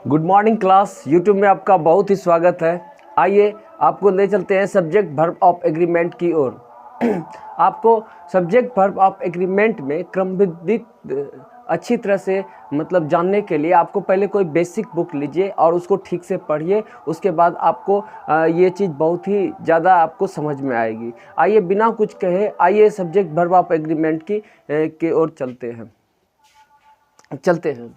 Good morning class. YouTube में आपका बहुत ही स्वागत है। आइए आपको ले चलते हैं सब्जेक्ट वर्ब ऑफ एग्रीमेंट की ओर। आपको सब्जेक्ट वर्ब ऑफ एग्रीमेंट में क्रमबद्ध अच्छी तरह से जानने के लिए आपको पहले कोई बेसिक बुक लीजिए और उसको ठीक से पढ़िए। उसके बाद आपको ये चीज़ बहुत ही ज़्यादा आपको समझ में आएगी। आइए बिना कुछ कहे आइए सब्जेक्ट वर्ब ऑफ एग्रीमेंट की ओर चलते हैं।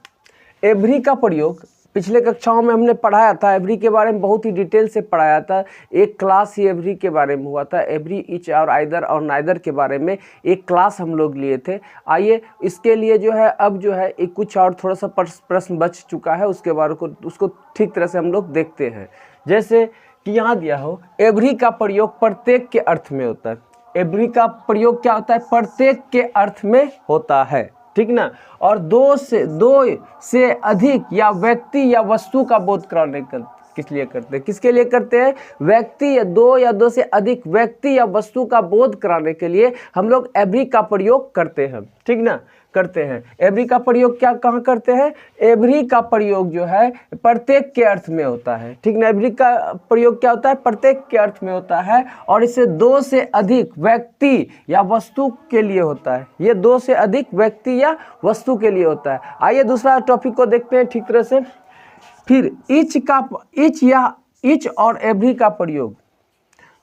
एवरी का प्रयोग पिछले कक्षाओं में हमने पढ़ाया था। एवरी के बारे में बहुत ही डिटेल से पढ़ाया था। एक क्लास ही एवरी के बारे में हुआ था। एवरी, ईच और आइदर और नाइदर के बारे में एक क्लास हम लोग लिए थे। आइए इसके लिए जो है अब जो है एक कुछ और थोड़ा सा प्रश्न बच चुका है, उसके बारे को उसको ठीक तरह से हम लोग देखते हैं। जैसे कि यहाँ दिया हो, एवरी का प्रयोग प्रत्येक के अर्थ में होता है। एवरी का प्रयोग क्या होता है? प्रत्येक के अर्थ में होता है, ठीक ना। और दो से अधिक या व्यक्ति या वस्तु का बोध कराने किस लिए करते हैं? किसके लिए करते हैं? व्यक्ति या दो से अधिक व्यक्ति या वस्तु का बोध कराने के लिए हम लोग एवरी का प्रयोग करते हैं, ठीक ना, करते हैं। एवरी का प्रयोग कहाँ करते हैं? एवरी का प्रयोग जो है प्रत्येक के अर्थ में होता है, ठीक ना। एवरी का प्रयोग क्या होता है? प्रत्येक के अर्थ में होता है और इसे दो से अधिक व्यक्ति या वस्तु के लिए होता है। ये दो से अधिक व्यक्ति या वस्तु के लिए होता है। आइए दूसरा टॉपिक को देखते हैं ठीक तरह से। फिर ईच और एवरी का प्रयोग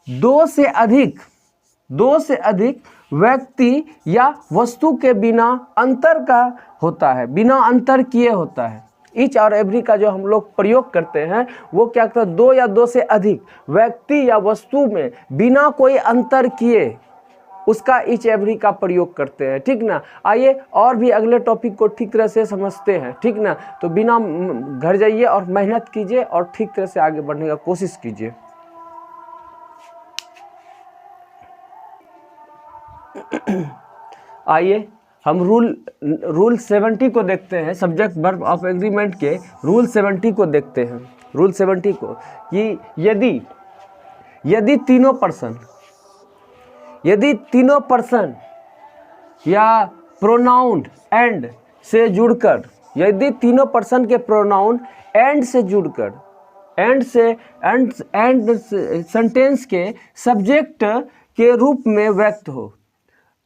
दो से अधिक व्यक्ति या वस्तु के बिना अंतर का होता है, बिना अंतर किए होता है। ईच और एवरी का जो हम लोग प्रयोग करते हैं वो क्या करता है? दो या दो से अधिक व्यक्ति या वस्तु में बिना कोई अंतर किए उसका ईच एवरी का प्रयोग करते हैं, ठीक ना। आइए और भी अगले टॉपिक को ठीक तरह से समझते हैं, ठीक ना। तो बिना घर जाइए और मेहनत कीजिए और ठीक तरह से आगे बढ़ने का कोशिश कीजिए। आइए हम रूल 70 को देखते हैं। सब्जेक्ट वर्ब ऑफ एग्रीमेंट के रूल 70 को देखते हैं। रूल 70 को कि यदि तीनों पर्सन या प्रोनाउन एंड से जुड़कर, यदि तीनों पर्सन के प्रोनाउन एंड से जुड़कर एंड सेंटेंस के सब्जेक्ट के रूप में व्यक्त हो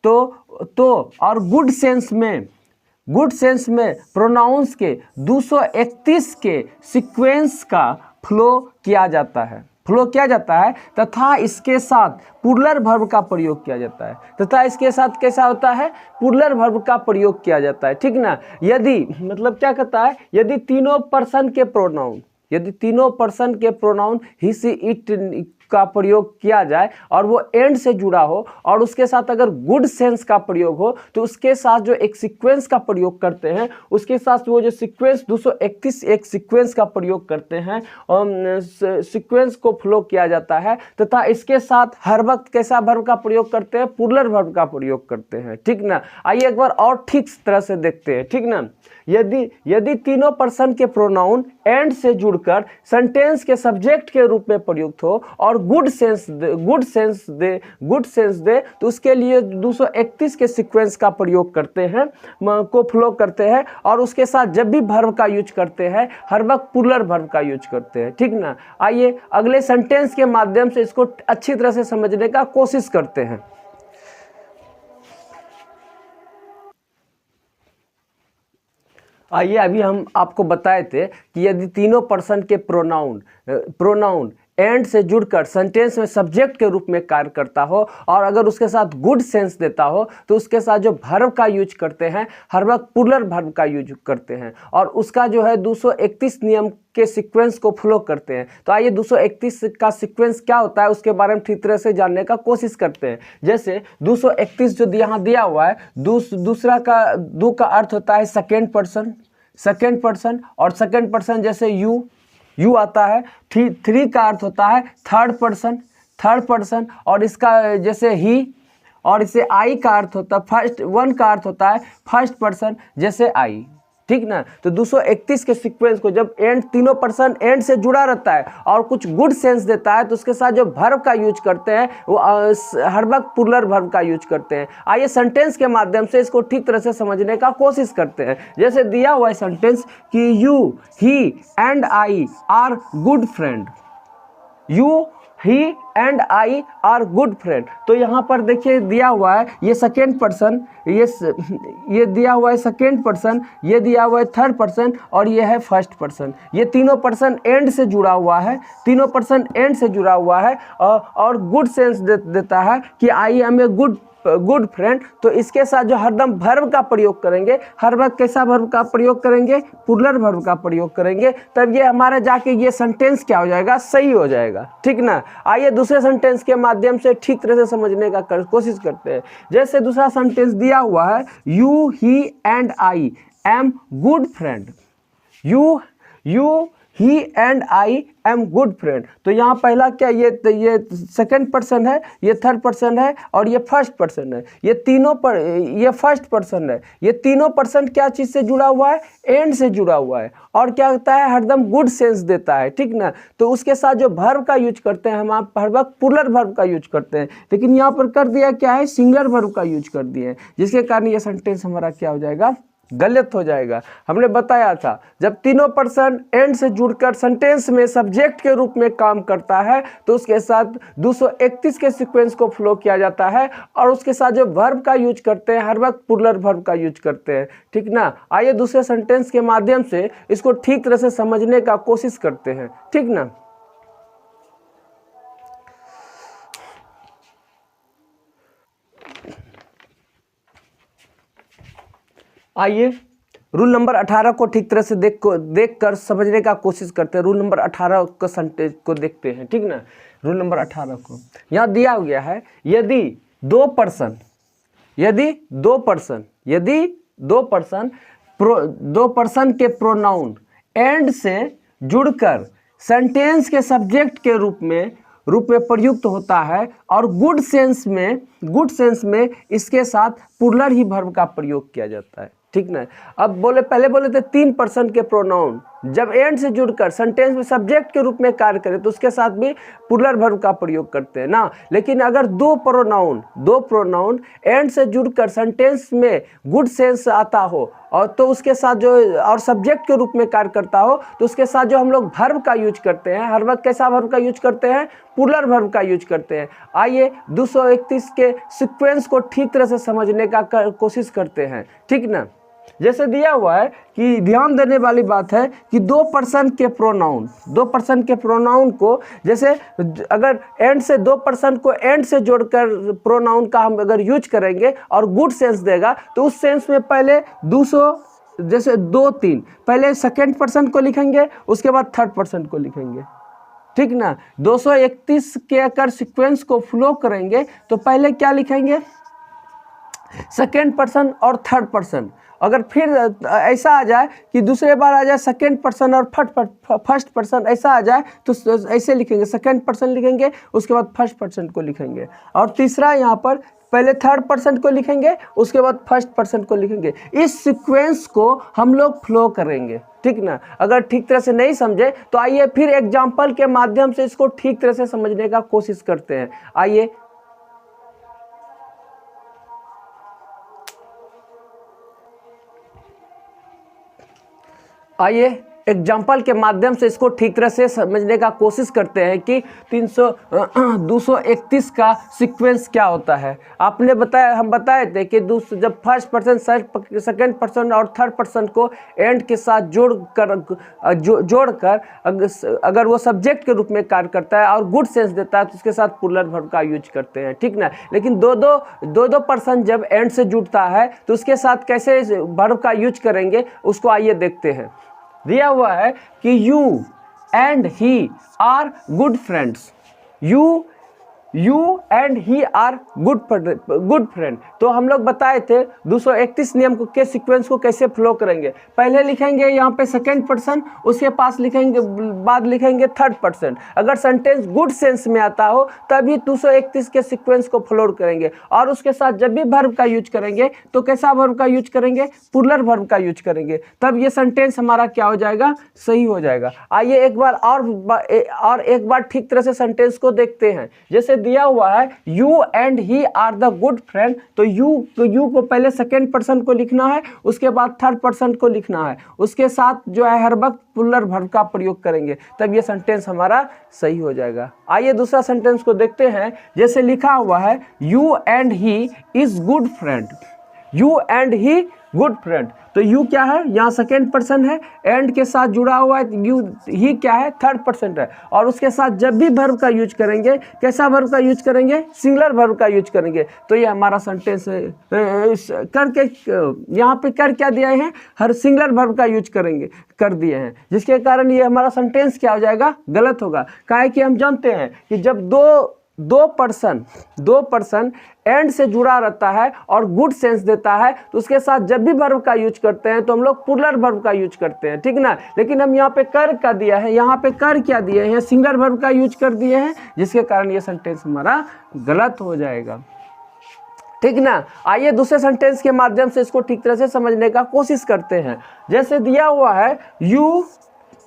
तो और गुड सेंस में प्रोनाउंस के 231 के सीक्वेंस का फ्लो किया जाता है तथा इसके साथ प्लूरल वर्ब का प्रयोग किया जाता है। तथा इसके साथ कैसा होता है? प्लूरल वर्ब का प्रयोग किया जाता है, ठीक ना। यदि क्या कहता है? यदि तीनों पर्सन के प्रोनाउन ही सी इट का प्रयोग किया जाए और वो एंड से जुड़ा हो और उसके साथ अगर गुड सेंस का प्रयोग हो तो उसके साथ जो एक सीक्वेंस का प्रयोग करते हैं, उसके साथ वो जो सीक्वेंस 231 एक सीक्वेंस का प्रयोग करते हैं और सीक्वेंस को फ्लो किया जाता है। तथा इसके साथ हर वक्त कैसा वर्ब का प्रयोग करते हैं? प्लूरल वर्ब का प्रयोग करते हैं, ठीक ना। आइए एक बार और ठीक तरह से देखते हैं, ठीक ना। यदि तीनों पर्सन के प्रोनाउन एंड से जुड़कर सेंटेंस के सब्जेक्ट के रूप में प्रयुक्त हो और गुड सेंस दे तो उसके लिए 231 के सीक्वेंस का प्रयोग करते हैं, को फ्लो करते हैं और उसके साथ जब भी वर्ब का यूज करते हैं हर वक्त प्लूरल वर्ब का यूज करते हैं, ठीक ना। आइए अगले सेंटेंस के माध्यम से इसको अच्छी तरह से समझने का कोशिश करते हैं। आइए अभी हम आपको बताए थे कि यदि तीनों पर्सन के प्रोनाउन एंड से जुड़कर सेंटेंस में सब्जेक्ट के रूप में कार्य करता हो और अगर उसके साथ गुड सेंस देता हो तो उसके साथ जो वर्ब का यूज करते हैं हर वक्त प्लूरल वर्ब का यूज करते हैं और उसका जो है 231 नियम के सीक्वेंस को फ्लो करते हैं। तो आइए 231 का सीक्वेंस क्या होता है उसके बारे में ठीक तरह से जानने का कोशिश करते हैं। जैसे 231 जो यहाँ दिया हुआ है, दूसरा का दो का अर्थ होता है सेकेंड पर्सन और सेकेंड पर्सन जैसे यू आता है। थ्री का अर्थ होता है थर्ड पर्सन और इसका जैसे ही और इसे आई का अर्थ होता है वन का अर्थ होता है फर्स्ट पर्सन जैसे आई, ठीक ना। तो 231 के सीक्वेंस को जब एंड तीनों पर्सन एंड से जुड़ा रहता है और कुछ गुड सेंस देता है तो उसके साथ जो वर्ब का यूज करते हैं वो हर वक्त प्लूरल वर्ब का यूज करते हैं। आइए सेंटेंस के माध्यम से इसको ठीक तरह से समझने का कोशिश करते हैं। जैसे दिया हुआ है सेंटेंस कि you he and I R good friend, you he and I R good friend. तो यहाँ पर देखिए दिया हुआ है ये सेकेंड पर्सन, ये दिया हुआ है सेकेंड पर्सन, ये दिया हुआ है थर्ड पर्सन और ये है फर्स्ट पर्सन। ये तीनों पर्सन एंड से जुड़ा हुआ है, तीनों पर्सन एंड से जुड़ा हुआ है और गुड सेंस देता है कि I am a good friend. तो इसके साथ जो हरदम वर्ब का प्रयोग करेंगे, हर वक्त कैसा वर्ब का प्रयोग करेंगे, प्लूरल वर्ब का प्रयोग करेंगे, तब ये हमारे जाके ये सेंटेंस क्या हो जाएगा, सही हो जाएगा, ठीक ना। आइए दूसरे सेंटेंस के माध्यम से ठीक तरह से समझने का कोशिश करते हैं। जैसे दूसरा सेंटेंस दिया हुआ है you he and I am good friend, you he and I am good friend. तो यहाँ पहला क्या, ये सेकंड पर्सन है, ये थर्ड पर्सन है और ये फर्स्ट पर्सन है। ये फर्स्ट पर्सन है। ये तीनों पर्सन क्या चीज़ से जुड़ा हुआ है, एंड से जुड़ा हुआ है और क्या होता है, हरदम गुड सेंस देता है, ठीक ना। तो उसके साथ जो वर्ब का यूज करते हैं हम हर वक्त प्लूरल वर्ब का यूज करते हैं, लेकिन यहाँ पर कर दिया क्या है, सिंगुलर वर्ब का यूज कर दिए हैं, जिसके कारण ये सेंटेंस हमारा क्या हो जाएगा, गलत हो जाएगा। हमने बताया था जब तीनों पर्सन एंड से जुड़कर सेंटेंस में सब्जेक्ट के रूप में काम करता है तो उसके साथ 231 के सीक्वेंस को फ्लो किया जाता है और उसके साथ जो वर्ब का यूज करते हैं हर वक्त प्लूरल वर्ब का यूज करते हैं, ठीक ना। आइए दूसरे सेंटेंस के माध्यम से इसको ठीक तरह से समझने का कोशिश करते हैं, ठीक ना। आइए रूल नंबर 18 को ठीक तरह से देख कर समझने का कोशिश करते हैं। रूल नंबर 18 का सेंटेंस को देखते हैं, ठीक ना। रूल नंबर 18 को यहाँ दिया गया है, यदि दो पर्सन के प्रोनाउन एंड से जुड़कर सेंटेंस के सब्जेक्ट के रूप में प्रयुक्त होता है और गुड सेंस में इसके साथ प्लूरल ही वर्ब का प्रयोग किया जाता है, ठीक ना। अब पहले बोले थे 3 पर्सन के प्रोनाउन जब एंड से जुड़कर सेंटेंस में सब्जेक्ट के रूप में कार्य करे तो उसके साथ भी प्लूरल वर्ब का प्रयोग करते हैं ना। लेकिन अगर दो प्रोनाउन एंड से जुड़कर सेंटेंस में गुड सेंस आता हो और तो उसके साथ जो और सब्जेक्ट के रूप में कार्य करता हो तो उसके साथ जो हम लोग वर्ब का यूज करते हैं, हर वक्त कैसा वर्ब का यूज करते हैं, प्लूरल वर्ब का यूज करते हैं। आइए 231 के सीक्वेंस को ठीक तरह से समझने का कोशिश करते हैं, ठीक ना। जैसे दिया हुआ है कि ध्यान देने वाली बात है कि दो पर्सन के प्रोनाउन को, जैसे अगर एंड से दो पर्सन को एंड से जोड़कर प्रोनाउन का हम अगर यूज करेंगे और गुड सेंस देगा तो उस सेंस में पहले 2-3 पहले सेकेंड पर्सन को लिखेंगे, उसके बाद थर्ड पर्सन को लिखेंगे, ठीक ना। 231 के अगर सीक्वेंस को फ्लो करेंगे तो पहले क्या लिखेंगे, सेकेंड पर्सन और थर्ड पर्सन। अगर फिर ऐसा आ जाए कि दूसरे बार आ जाए सेकेंड पर्सन और फर्स्ट पर्सन, ऐसा आ जाए तो ऐसे लिखेंगे, सेकेंड पर्सन लिखेंगे, उसके बाद फर्स्ट पर्सन को लिखेंगे और तीसरा यहाँ पर पहले थर्ड पर्सन को लिखेंगे, उसके बाद फर्स्ट पर्सन को लिखेंगे। इस सीक्वेंस को हम लोग फ्लो करेंगे, ठीक ना। अगर ठीक तरह से नहीं समझे तो आइए फिर एग्जाम्पल के माध्यम से इसको ठीक तरह से समझने का कोशिश करते हैं। आइए एग्जाम्पल के माध्यम से इसको ठीक तरह से समझने का कोशिश करते हैं कि 231 का सीक्वेंस क्या होता है। हम बताए थे कि जब फर्स्ट पर्सन सेकंड पर्सन और थर्ड पर्सन को एंड के साथ जोड़कर अगर वो सब्जेक्ट के रूप में कार्य करता है और गुड सेंस देता है तो उसके साथ प्लूरल वर्ब का यूज करते हैं, ठीक ना। लेकिन दो पर्सन जब एंड से जुड़ता है तो उसके साथ कैसे वर्ब का यूज करेंगे उसको आइए देखते हैं। दिया हुआ है कि you and he are good friends, you you and he are good friend. तो हम लोग बताए थे 231 नियम को के सीक्वेंस को कैसे फ्लो करेंगे। पहले लिखेंगे यहाँ पे सेकेंड पर्सन, उसके पास लिखेंगे बाद लिखेंगे थर्ड पर्सन। अगर सेंटेंस गुड सेंस में आता हो तभी 231 के सीक्वेंस को फ्लो करेंगे। और उसके साथ जब भी वर्ब का यूज करेंगे तो कैसा वर्ब का यूज करेंगे, प्लूरल वर्ब का यूज करेंगे, तब ये सेंटेंस हमारा क्या हो जाएगा, सही हो जाएगा। आइए एक बार और एक बार ठीक तरह से सेंटेंस को देखते हैं। जैसे दिया हुआ है you and he are the good friend, तो यू को पहले सेकेंड पर्सन को लिखना है, उसके बाद थर्ड पर्सन को लिखना है, उसके साथ जो है हर वक्त प्लूरल वर्ब का प्रयोग करेंगे, तब ये सेंटेंस हमारा सही हो जाएगा। आइए दूसरा सेंटेंस को देखते हैं। जैसे लिखा हुआ है you and he is good friend, you and he good friend, तो यू क्या है, यहाँ सेकेंड पर्सन है, एंड के साथ जुड़ा हुआ है, यू ही क्या है, थर्ड पर्सन है। और उसके साथ जब भी वर्ब का यूज करेंगे, कैसा वर्ब का यूज करेंगे, सिंगुलर वर्ब का यूज करेंगे। तो ये हमारा सेंटेंस करके यहाँ पे कर क्या दिया है, हर सिंगुलर वर्ब का यूज करेंगे कर दिए हैं, जिसके कारण ये हमारा सेंटेंस क्या हो जाएगा, गलत होगा। काहे कि हम जानते हैं कि जब दो पर्सन एंड से जुड़ा रहता है और गुड सेंस देता है, तो उसके साथ जब भी वर्ब का यूज करते हैं तो हम लोग प्लूरल वर्ब का यूज करते हैं, ठीक ना। लेकिन हम यहाँ पे कर क्या दिया है, यहाँ पे कर क्या दिए हैं, सिंगुलर वर्ब का यूज कर दिए हैं, जिसके कारण ये सेंटेंस हमारा गलत हो जाएगा, ठीक ना। आइए दूसरे सेंटेंस के माध्यम से इसको ठीक तरह से समझने का कोशिश करते हैं। जैसे दिया हुआ है you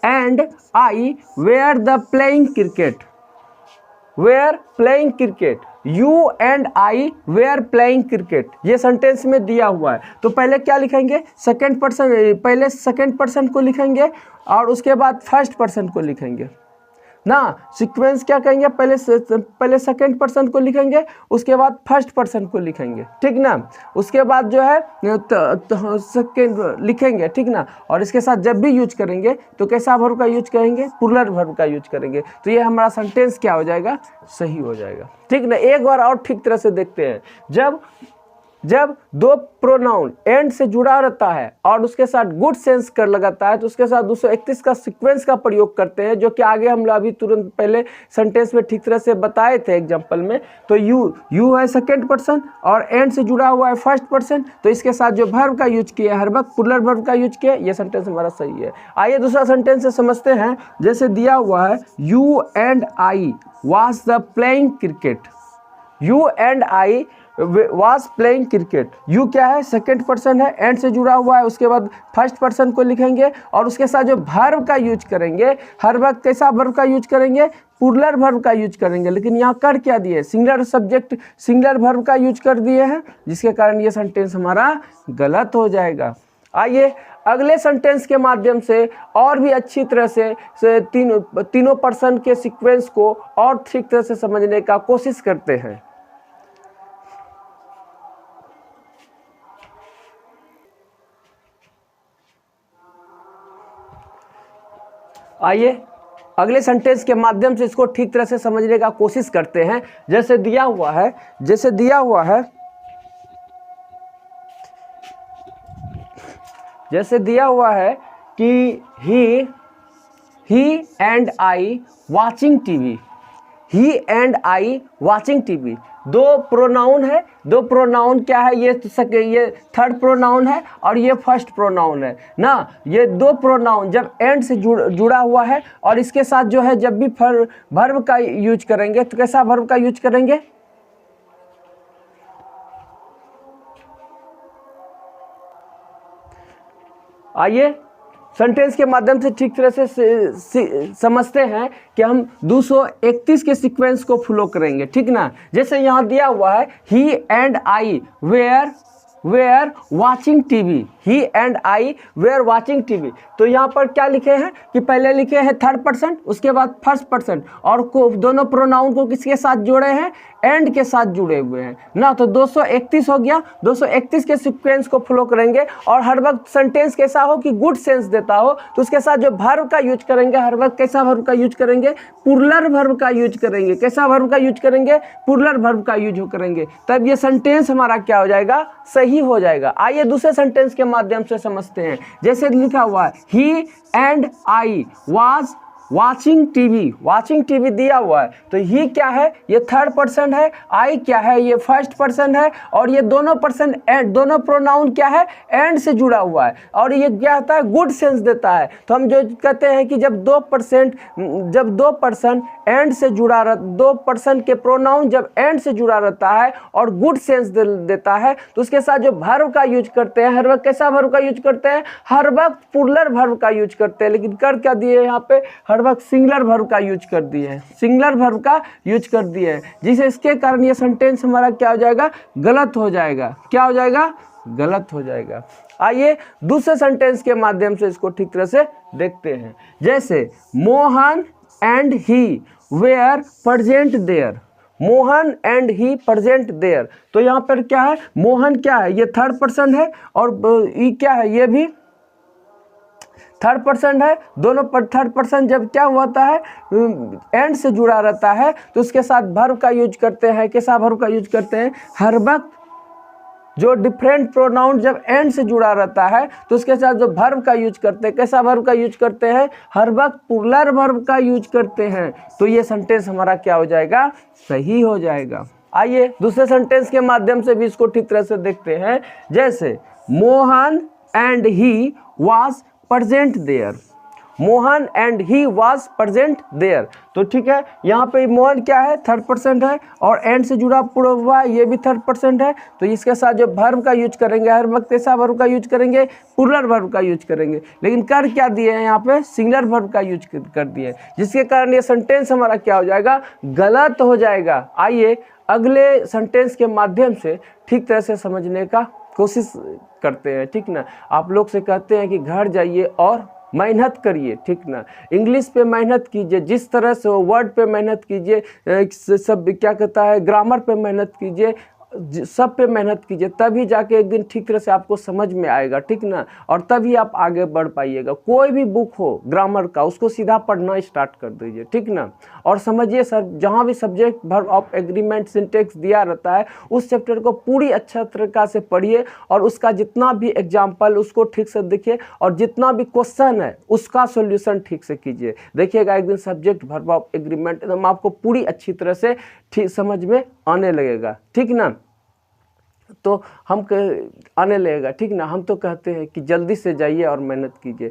and I were the playing cricket, were playing cricket, you and I were playing cricket, ये सेंटेंस में दिया हुआ है। तो पहले क्या लिखेंगे, सेकेंड पर्सन, पहले सेकेंड पर्सन को लिखेंगे और उसके बाद फर्स्ट पर्सन को लिखेंगे ना। सीक्वेंस क्या कहेंगे, पहले सेकेंड पर्सन को लिखेंगे, उसके बाद फर्स्ट पर्सन को लिखेंगे, ठीक ना। उसके बाद जो है सेकेंड लिखेंगे, ठीक ना। और इसके साथ जब भी यूज करेंगे तो कैसा वर्ब का यूज करेंगे, प्लूरल वर्ब का यूज करेंगे। तो ये हमारा सेंटेंस क्या हो जाएगा, सही हो जाएगा, ठीक ना। एक बार और ठीक तरह से देखते हैं। जब दो प्रोनाउन एंड से जुड़ा रहता है और उसके साथ गुड सेंस कर लगाता है, तो उसके साथ 231 का सीक्वेंस का प्रयोग करते हैं, जो कि आगे हम अभी तुरंत पहले सेंटेंस में ठीक तरह से बताए थे एग्जांपल में। तो यू है सेकेंड पर्सन और एंड से जुड़ा हुआ है फर्स्ट पर्सन, तो इसके साथ जो वर्ब का यूज किया है हर वक्त प्लूरल वर्ब का यूज किया, ये सेंटेंस हमारा सही है। आइए दूसरा सेंटेंस से समझते हैं। जैसे दिया हुआ है you and I was the playing cricket, you and I was playing cricket, you क्या है, सेकेंड पर्सन है, एंड से जुड़ा हुआ है, उसके बाद फर्स्ट पर्सन को लिखेंगे और उसके साथ जो वर्ब का यूज करेंगे हर वक्त कैसा वर्ब का यूज करेंगे, प्लूरल वर्ब का यूज करेंगे। लेकिन यहाँ कर क्या दिए, सिंगुलर सब्जेक्ट सिंगुलर वर्ब का यूज कर दिए हैं, जिसके कारण ये सेंटेंस हमारा गलत हो जाएगा। आइए अगले सेंटेंस के माध्यम से और भी अच्छी तरह से तीनों पर्सन के सीक्वेंस को और ठीक तरह से समझने का कोशिश करते हैं। आइए अगले सेंटेंस के माध्यम से इसको ठीक तरह से समझने का कोशिश करते हैं। जैसे दिया हुआ है कि he and I watching TV, he and I watching TV, दो प्रोनाउन है, दो प्रोनाउन क्या है, ये थर्ड प्रोनाउन है और ये फर्स्ट प्रोनाउन है ना। ये दो प्रोनाउन जब एंड से जुड़ा हुआ है और इसके साथ जो है जब भी वर्ब का यूज करेंगे तो कैसा वर्ब का यूज करेंगे, आइए सेंटेंस के माध्यम से ठीक तरह से समझते हैं कि हम 231 के सीक्वेंस को फॉलो करेंगे, ठीक ना। जैसे यहाँ दिया हुआ है he and I were watching TV, he and I were watching TV, तो यहाँ पर क्या लिखे हैं कि पहले लिखे हैं थर्ड पर्सन, उसके बाद फर्स्ट पर्सन, और दोनों प्रोनाउन को किसके साथ जोड़े हैं, एंड के साथ जुड़े हुए हैं ना। तो 231 हो गया, 231 के सीक्वेंस को फॉलो करेंगे और हर वक्त सेंटेंस कैसा हो कि गुड सेंस देता हो, तो उसके साथ जो वर्ब का यूज करेंगे हर वक्त कैसा वर्ब का यूज करेंगे, प्लूरल वर्ब का यूज करेंगे। कैसा वर्ब का यूज करेंगे, प्लूरल वर्ब का यूज करेंगे, तब ये सेंटेंस हमारा क्या हो जाएगा, सही हो जाएगा। आइए दूसरे सेंटेंस के माध्यम से समझते हैं। जैसे लिखा हुआ है he and I was watching TV दिया हुआ है, तो ही क्या है, ये थर्ड पर्सन है, आई क्या है, ये फर्स्ट पर्सन है, और ये दोनों पर्सन एंड, दोनों प्रोनाउन क्या है, एंड से जुड़ा हुआ है, और ये क्या होता है, गुड सेंस देता है। तो हम जो कहते हैं कि जब दो पर्सन एंड से जुड़ा दो पर्सन के प्रोनाउन जब एंड से जुड़ा रहता है और गुड सेंस देता है, तो उसके साथ जो वर्ब का यूज करते हैं, हर वक्त कैसा वर्ब का यूज करते हैं, हर वक्त प्लूरल वर्ब का यूज करते हैं। लेकिन कर क्या दिए यहाँ पे, हर वक्त सिंगुलर वर्ब का यूज कर दिए हैं, सिंगुलर वर्ब का यूज कर दिए हैं, जिसे इसके कारण ये सेंटेंस हमारा क्या हो जाएगा, गलत हो जाएगा। क्या हो जाएगा, गलत हो जाएगा। आइए दूसरे सेंटेंस के माध्यम से इसको ठीक तरह से देखते हैं। जैसे Mohan and he were present there, Mohan and he present there, तो यहाँ पर क्या है, मोहन क्या है, ये थर्ड पर्सन है, और ये क्या है, ये भी थर्ड पर्सन है। दोनों पर थर्ड पर्सन जब क्या होता है, एंड से जुड़ा रहता है, तो उसके साथ वर्ब का यूज करते हैं। कैसा वर्ब का यूज करते हैं, हर वक्त जो डिफरेंट प्रोनाउन जब एंड से जुड़ा रहता है, तो उसके साथ जो वर्ब का यूज करते हैं, कैसा वर्ब का यूज करते हैं, हर वक्त प्लूरल वर्ब का यूज करते हैं। तो ये सेंटेंस हमारा क्या हो जाएगा, सही हो जाएगा। आइए दूसरे सेंटेंस के माध्यम से भी इसको ठीक तरह से देखते हैं। जैसे Mohan and he was present there, Mohan and he was present there, तो ठीक है, यहाँ पे मोहन क्या है, थर्ड पर्सन है, और एंड से जुड़ा पूरा हुआ है, ये भी थर्ड पर्सन है। तो इसके साथ जो वर्ब का यूज करेंगे, हर वक्त ऐसा वर्ब का यूज करेंगे, प्लूरल वर्ब का यूज करेंगे। लेकिन कर क्या दिए हैं, यहाँ पे सिंगुलर वर्ब का यूज कर दिए, जिसके कारण ये सेंटेंस हमारा क्या हो जाएगा, गलत हो जाएगा। आइए अगले सेंटेंस के माध्यम से ठीक तरह से समझने का कोशिश करते हैं, ठीक ना। आप लोग से कहते हैं कि घर जाइए और मेहनत करिए, ठीक ना, इंग्लिश पे मेहनत कीजिए, जिस तरह से वर्ड पे मेहनत कीजिए, सब क्या कहता है, ग्रामर पे मेहनत कीजिए, सब पे मेहनत कीजिए, तभी जाके एक दिन ठीक तरह से आपको समझ में आएगा, ठीक ना, और तभी आप आगे बढ़ पाइएगा। कोई भी बुक हो ग्रामर का, उसको सीधा पढ़ना स्टार्ट कर दीजिए, ठीक ना, और समझिए सर, जहाँ भी subject verb of agreement syntax दिया रहता है, उस चैप्टर को पूरी अच्छा तरीका से पढ़िए, और उसका जितना भी एग्जाम्पल उसको ठीक से देखिए, और जितना भी क्वेश्चन है उसका सोल्यूशन ठीक से कीजिए। देखिएगा एक दिन सब्जेक्ट वर्ब ऑफ एग्रीमेंट एकदम आपको पूरी अच्छी तरह से ठीक समझ में आने लगेगा, ठीक ना। तो हम आने लगेगा, ठीक ना। हम तो कहते हैं कि जल्दी से जाइए और मेहनत कीजिए।